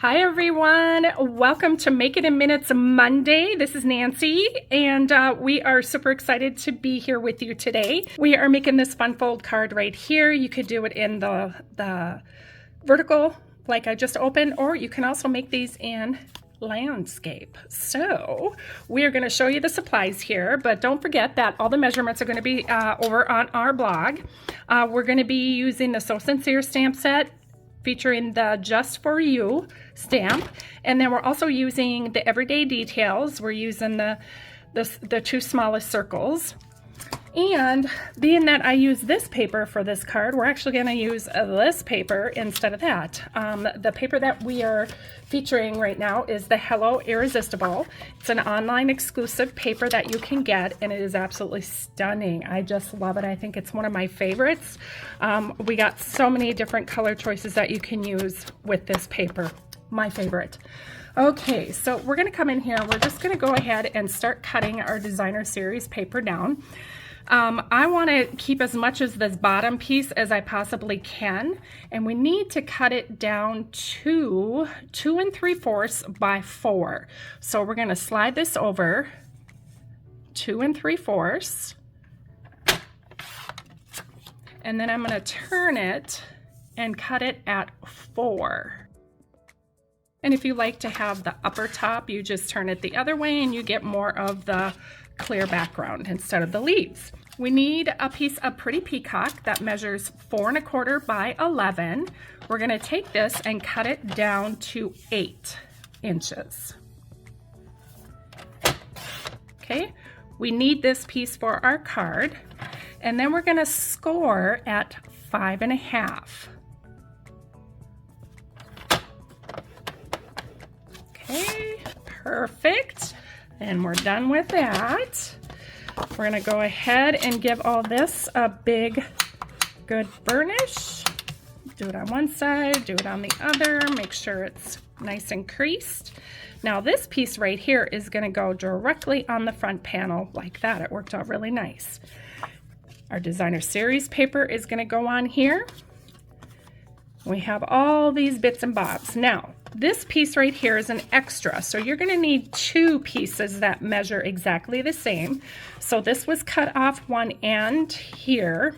Hi everyone, welcome to Make It in Minutes Monday. This is Nancy and we are super excited to be here with you today. We are making this fun fold card right here. You could do it in the vertical like I just opened, or you can also make these in landscape. So we are going to show you the supplies here, but don't forget that all the measurements are going to be over on our blog. We're going to be using the So Sincere stamp set featuring the Just For You stamp, and then we're also using the Everyday Details. We're using the two smallest circles, and being that I use this paper for this card, we're actually going to use this paper instead of that. The paper that we are featuring right now is the Hello Irresistible. It's an online exclusive paper that you can get, and it is absolutely stunning. I just love it. I think it's one of my favorites. We got so many different color choices that you can use with this paper. My favorite. Okay, so we're going to come in here. We're just going to go ahead and start cutting our designer series paper down. I want to keep as much as this bottom piece as I possibly can, and we need to cut it down to 2 3/4 by 4. So we're going to slide this over 2 3/4, and then I'm going to turn it and cut it at 4. And if you like to have the upper top, you just turn it the other way and you get more of the clear background instead of the leaves. We need a piece of Pretty Peacock that measures 4 1/4 by 11. We're going to take this and cut it down to 8 inches. Okay, we need this piece for our card, and then we're going to score at 5 1/2. Okay, perfect. And we're done with that. We're going to go ahead and give all this a big, good burnish. Do it on one side, do it on the other, make sure it's nice and creased. Now this piece right here is going to go directly on the front panel like that. It worked out really nice. Our designer series paper is going to go on here. We have all these bits and bobs. Now, this piece right here is an extra, so you're going to need 2 pieces that measure exactly the same. So this was cut off one end here,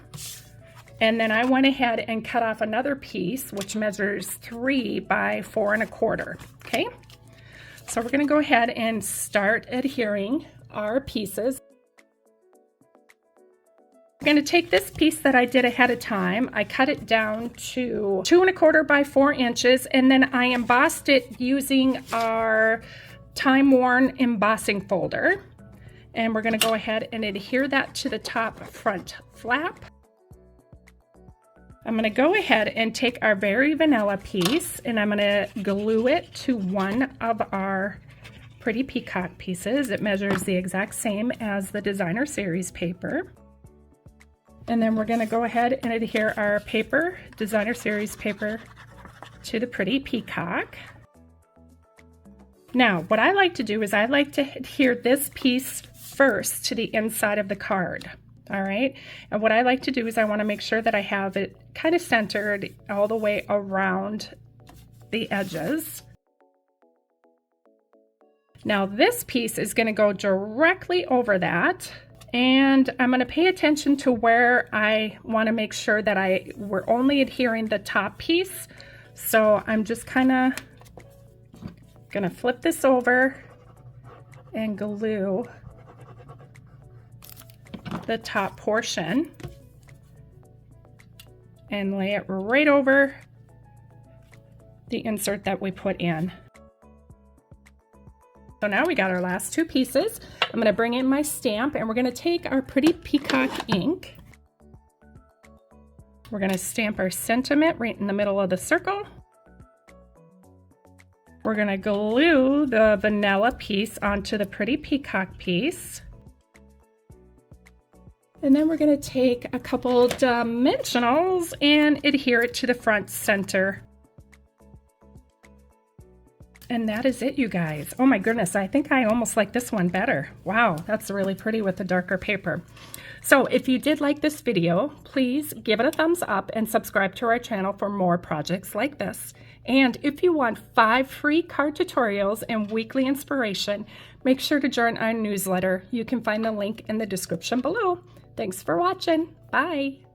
and then I went ahead and cut off another piece which measures 3 by 4 1/4. Okay, so we're going to go ahead and start adhering our pieces. I'm going to take this piece that I did ahead of time. I cut it down to 2 1/4 by 4 inches, and then I embossed it using our time-worn embossing folder. And we're going to go ahead and adhere that to the top front flap. I'm going to go ahead and take our Very Vanilla piece, and I'm going to glue it to one of our Pretty Peacock pieces. It measures the exact same as the designer series paper. And then we're going to go ahead and adhere our paper, designer series paper, to the Pretty Peacock. Now, what I like to do is I like to adhere this piece first to the inside of the card. All right. And what I like to do is I want to make sure that I have it kind of centered all the way around the edges. Now, this piece is going to go directly over that. And I'm going to pay attention to where I want to make sure that we're only adhering the top piece. So I'm just kind of going to flip this over and glue the top portion and lay it right over the insert that we put in. So now we got our last 2 pieces. I'm going to bring in my stamp, and we're going to take our Pretty Peacock ink. We're going to stamp our sentiment right in the middle of the circle. We're going to glue the vanilla piece onto the Pretty Peacock piece. And then we're going to take a couple dimensionals and adhere it to the front center. And that is it, you guys. Oh my goodness, I think I almost like this one better. Wow, that's really pretty with the darker paper. So if you did like this video, please give it a thumbs up and subscribe to our channel for more projects like this. And if you want 5 free card tutorials and weekly inspiration, make sure to join our newsletter. You can find the link in the description below. Thanks for watching. Bye.